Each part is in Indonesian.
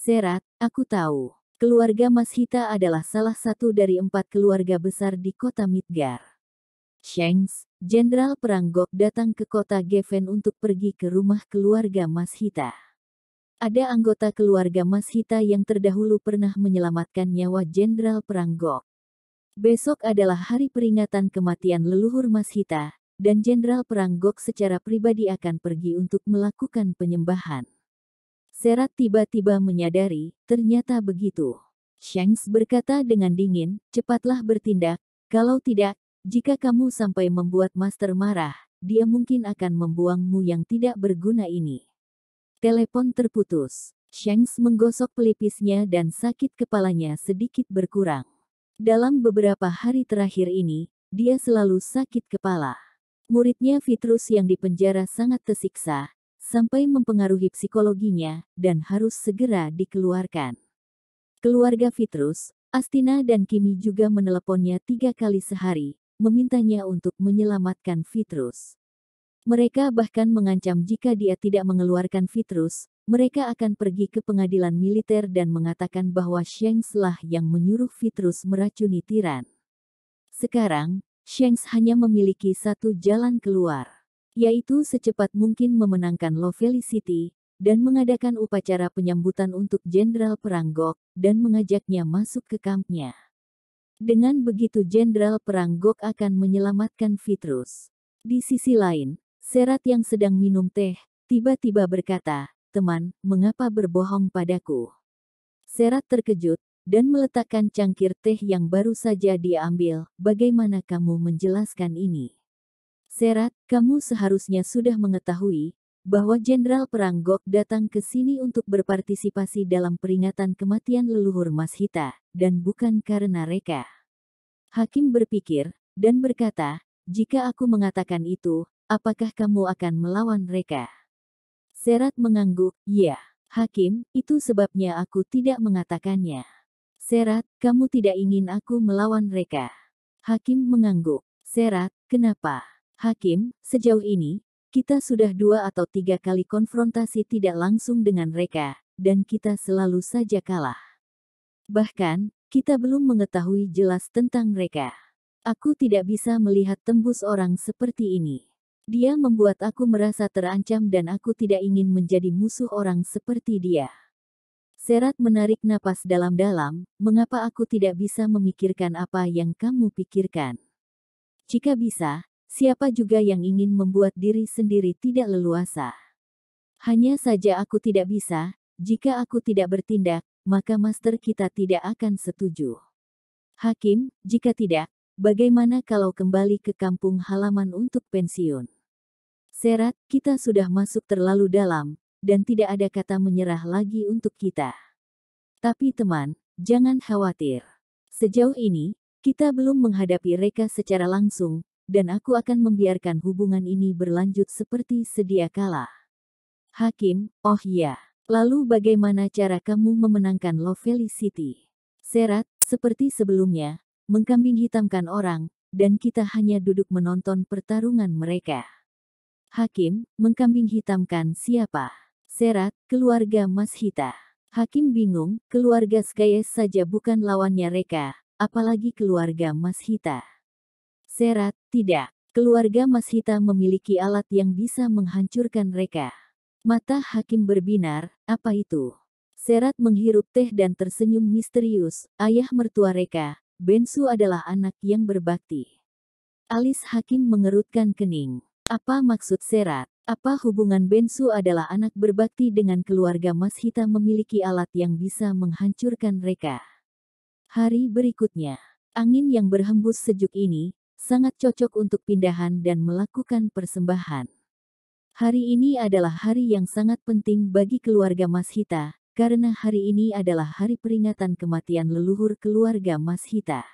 Serat, aku tahu. Keluarga Mashita adalah salah satu dari 4 keluarga besar di kota Midgar. Shanks, Jenderal Perang Gok datang ke kota Geffen untuk pergi ke rumah keluarga Mashita. Ada anggota keluarga Mashita yang terdahulu pernah menyelamatkan nyawa Jenderal Perang Gok. Besok adalah hari peringatan kematian leluhur Mashita, dan Jenderal Perang Gok secara pribadi akan pergi untuk melakukan penyembahan. Serat tiba-tiba menyadari, ternyata begitu. Shanks berkata dengan dingin, cepatlah bertindak, kalau tidak, jika kamu sampai membuat Master marah, dia mungkin akan membuangmu yang tidak berguna ini. Telepon terputus. Shanks menggosok pelipisnya dan sakit kepalanya sedikit berkurang. Dalam beberapa hari terakhir ini, dia selalu sakit kepala. Muridnya Vitrus yang dipenjara sangat tersiksa, sampai mempengaruhi psikologinya, dan harus segera dikeluarkan. Keluarga Vitrus, Astina dan Kimi juga meneleponnya 3 kali sehari, memintanya untuk menyelamatkan Vitrus. Mereka bahkan mengancam jika dia tidak mengeluarkan Vitrus, mereka akan pergi ke pengadilan militer dan mengatakan bahwa Shanks lah yang menyuruh Vitrus meracuni tiran. Sekarang, Shanks hanya memiliki satu jalan keluar, yaitu secepat mungkin memenangkan Lovely City, dan mengadakan upacara penyambutan untuk Jenderal Perang Gok, dan mengajaknya masuk ke kampnya. Dengan begitu Jenderal Perang Gok akan menyelamatkan Vitrus. Di sisi lain, Serat yang sedang minum teh, tiba-tiba berkata, "Teman, mengapa berbohong padaku?" Serat terkejut, dan meletakkan cangkir teh yang baru saja dia ambil. "Bagaimana kamu menjelaskan ini?" "Serat, kamu seharusnya sudah mengetahui bahwa Jenderal Perang Gok datang ke sini untuk berpartisipasi dalam peringatan kematian leluhur Mashita, dan bukan karena Reka." Hakim berpikir, dan berkata, "Jika aku mengatakan itu, apakah kamu akan melawan Reka?" Serat mengangguk, "Ya, Hakim, itu sebabnya aku tidak mengatakannya." "Serat, kamu tidak ingin aku melawan Reka?" Hakim mengangguk. "Serat, kenapa?" "Hakim, sejauh ini, kita sudah 2 atau 3 kali konfrontasi tidak langsung dengan Reka, dan kita selalu saja kalah. Bahkan, kita belum mengetahui jelas tentang Reka. Aku tidak bisa melihat tembus orang seperti ini. Dia membuat aku merasa terancam dan aku tidak ingin menjadi musuh orang seperti dia." Serat menarik napas dalam-dalam, "Mengapa aku tidak bisa memikirkan apa yang kamu pikirkan? Jika bisa, siapa juga yang ingin membuat diri sendiri tidak leluasa? Hanya saja aku tidak bisa, jika aku tidak bertindak, maka master kita tidak akan setuju." "Hakim, jika tidak, bagaimana kalau kembali ke kampung halaman untuk pensiun?" "Serat, kita sudah masuk terlalu dalam, dan tidak ada kata menyerah lagi untuk kita. Tapi teman, jangan khawatir. Sejauh ini, kita belum menghadapi Reka secara langsung, dan aku akan membiarkan hubungan ini berlanjut seperti sedia kala." Hakim, "Oh iya. Lalu bagaimana cara kamu memenangkan Lovely City?" Serat, "Seperti sebelumnya, mengkambing hitamkan orang, dan kita hanya duduk menonton pertarungan mereka." Hakim, "Mengkambing hitamkan siapa?" Serat, "Keluarga Mashita." Hakim bingung, keluarga Skyes saja bukan lawannya Reka, apalagi keluarga Mashita. Serat, "Tidak. Keluarga Mashita memiliki alat yang bisa menghancurkan Reka." Mata Hakim berbinar, "Apa itu?" Serat menghirup teh dan tersenyum misterius, "Ayah mertua Reka, Bensu adalah anak yang berbakti." Alis Hakim mengerutkan kening. Apa maksud Serat? Apa hubungan Bensu adalah anak berbakti dengan keluarga Mashita memiliki alat yang bisa menghancurkan Reka? Hari berikutnya, angin yang berhembus sejuk ini, sangat cocok untuk pindahan dan melakukan persembahan. Hari ini adalah hari yang sangat penting bagi keluarga Mashita, karena hari ini adalah hari peringatan kematian leluhur keluarga Mashita.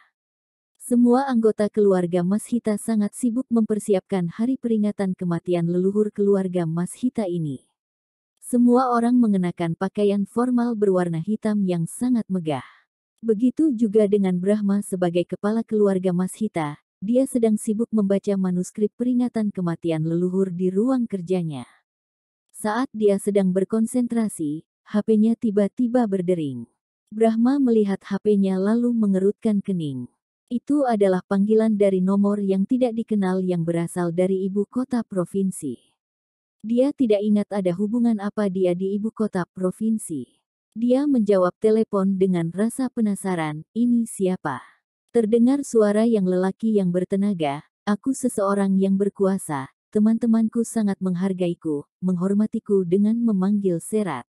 Semua anggota keluarga Mashita sangat sibuk mempersiapkan hari peringatan kematian leluhur keluarga Mashita ini. Semua orang mengenakan pakaian formal berwarna hitam yang sangat megah. Begitu juga dengan Brahma sebagai kepala keluarga Mashita, dia sedang sibuk membaca manuskrip peringatan kematian leluhur di ruang kerjanya. Saat dia sedang berkonsentrasi, HP-nya tiba-tiba berdering. Brahma melihat HP-nya lalu mengerutkan kening. Itu adalah panggilan dari nomor yang tidak dikenal yang berasal dari ibu kota provinsi. Dia tidak ingat ada hubungan apa dia di ibu kota provinsi. Dia menjawab telepon dengan rasa penasaran, "Ini siapa?" Terdengar suara yang lelaki yang bertenaga, "Aku seseorang yang berkuasa, teman-temanku sangat menghargaiku, menghormatiku dengan memanggil Serat."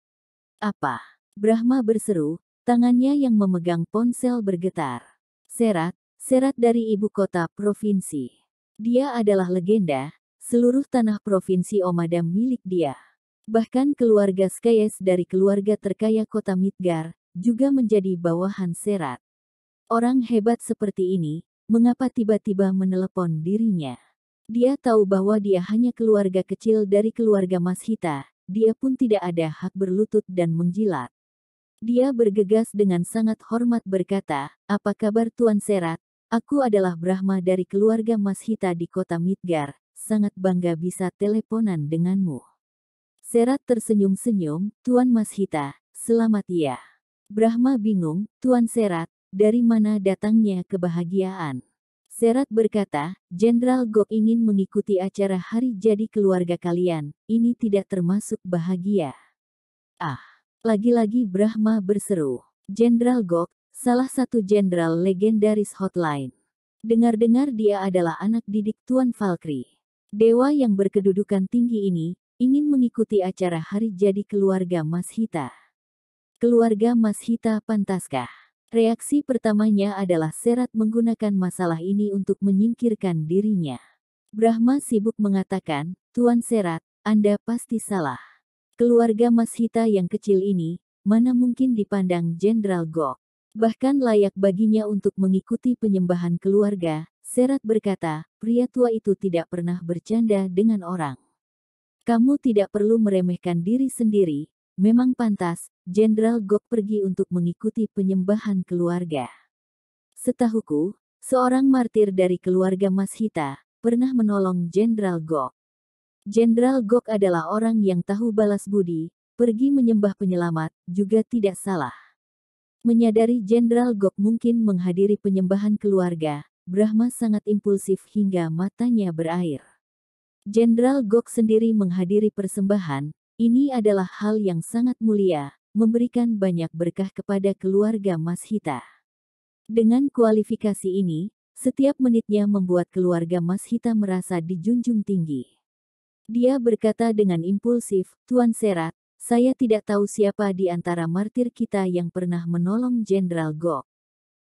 "Apa?" Brahma berseru, tangannya yang memegang ponsel bergetar. Serat dari ibu kota provinsi. Dia adalah legenda, seluruh tanah provinsi Omadam milik dia. Bahkan keluarga Skyes dari keluarga terkaya kota Midgar, juga menjadi bawahan Serat. Orang hebat seperti ini, mengapa tiba-tiba menelepon dirinya? Dia tahu bahwa dia hanya keluarga kecil dari keluarga Mashita, dia pun tidak ada hak berlutut dan menjilat. Dia bergegas dengan sangat hormat berkata, "Apa kabar Tuan Serat? Aku adalah Brahma dari keluarga Mashita di kota Midgar, sangat bangga bisa teleponan denganmu." Serat tersenyum-senyum, "Tuan Mashita, selamat ya." Brahma bingung, "Tuan Serat, dari mana datangnya kebahagiaan?" Serat berkata, "Jenderal Gok ingin mengikuti acara hari jadi keluarga kalian, ini tidak termasuk bahagia." Ah, lagi-lagi Brahma berseru. Jenderal Gok, salah satu jenderal legendaris Hotline. Dengar-dengar dia adalah anak didik Tuan Valkyrie. Dewa yang berkedudukan tinggi ini, ingin mengikuti acara hari jadi keluarga Mashita. Keluarga Mashita pantaskah? Reaksi pertamanya adalah Serat menggunakan masalah ini untuk menyingkirkan dirinya. Brahma sibuk mengatakan, "Tuan Serat, Anda pasti salah. Keluarga Mashita yang kecil ini, mana mungkin dipandang Jenderal Gok. Bahkan layak baginya untuk mengikuti penyembahan keluarga." Serat berkata, "Pria tua itu tidak pernah bercanda dengan orang. Kamu tidak perlu meremehkan diri sendiri, memang pantas, Jenderal Gok pergi untuk mengikuti penyembahan keluarga. Setahuku, seorang martir dari keluarga Mashita, pernah menolong Jenderal Gok. Jenderal Gok adalah orang yang tahu balas budi, pergi menyembah penyelamat, juga tidak salah." Menyadari Jenderal Gok mungkin menghadiri penyembahan keluarga, Brahma sangat impulsif hingga matanya berair. Jenderal Gok sendiri menghadiri persembahan, ini adalah hal yang sangat mulia, memberikan banyak berkah kepada keluarga Mashita. Dengan kualifikasi ini, setiap menitnya membuat keluarga Mashita merasa dijunjung tinggi. Dia berkata dengan impulsif, "Tuan Serat, saya tidak tahu siapa di antara martir kita yang pernah menolong Jenderal Gok."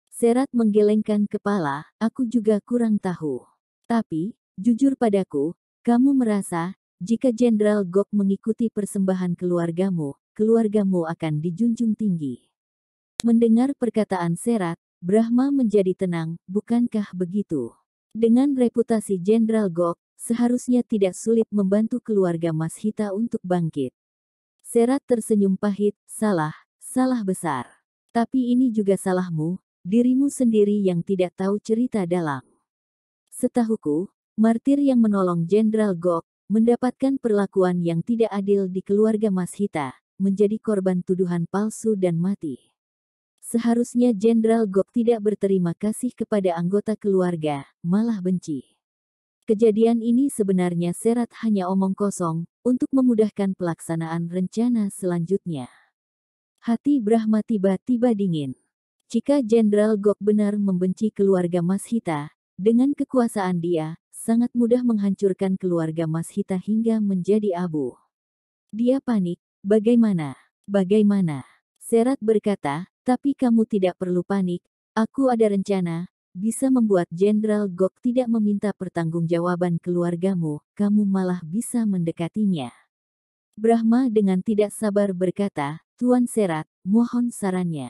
Serat menggelengkan kepala, "Aku juga kurang tahu. Tapi, jujur padaku, kamu merasa, jika Jenderal Gok mengikuti persembahan keluargamu akan dijunjung tinggi." Mendengar perkataan Serat, Brahma menjadi tenang, "Bukankah begitu? Dengan reputasi Jenderal Gok, seharusnya tidak sulit membantu keluarga Mashita untuk bangkit." Serat tersenyum pahit, salah besar. Tapi ini juga salahmu, dirimu sendiri yang tidak tahu cerita dalam. Setahuku, martir yang menolong Jenderal Gok, mendapatkan perlakuan yang tidak adil di keluarga Mashita, menjadi korban tuduhan palsu dan mati. Seharusnya Jenderal Gok tidak berterima kasih kepada anggota keluarga, malah benci. Kejadian ini sebenarnya Serat hanya omong kosong, untuk memudahkan pelaksanaan rencana selanjutnya. Hati Brahma tiba-tiba dingin. Jika Jenderal Gok benar membenci keluarga Mashita, dengan kekuasaan dia, sangat mudah menghancurkan keluarga Mashita hingga menjadi abu. Dia panik, "Bagaimana? Serat berkata, "Tapi kamu tidak perlu panik, aku ada rencana, bisa membuat Jenderal Gok tidak meminta pertanggungjawaban keluargamu, kamu malah bisa mendekatinya." Brahma dengan tidak sabar berkata, "Tuan Serat, mohon sarannya."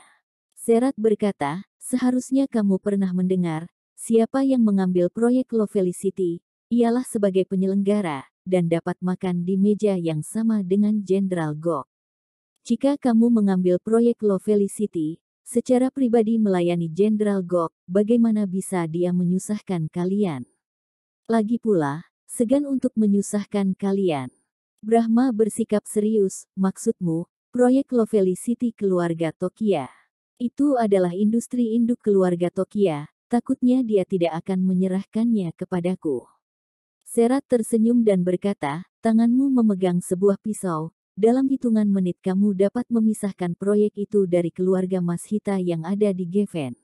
Serat berkata, "Seharusnya kamu pernah mendengar, siapa yang mengambil proyek Low Felicity, ialah sebagai penyelenggara, dan dapat makan di meja yang sama dengan Jenderal Gok. Jika kamu mengambil proyek Low Felicity, secara pribadi melayani Jenderal Gok, bagaimana bisa dia menyusahkan kalian? Lagi pula, segan untuk menyusahkan kalian." Brahma bersikap serius, "Maksudmu, Proyek Lovely City keluarga Tokia. Itu adalah industri induk keluarga Tokia, takutnya dia tidak akan menyerahkannya kepadaku. Serat tersenyum dan berkata, tanganmu memegang sebuah pisau, dalam hitungan menit kamu dapat memisahkan proyek itu dari keluarga Mas Hita yang ada di Geffen.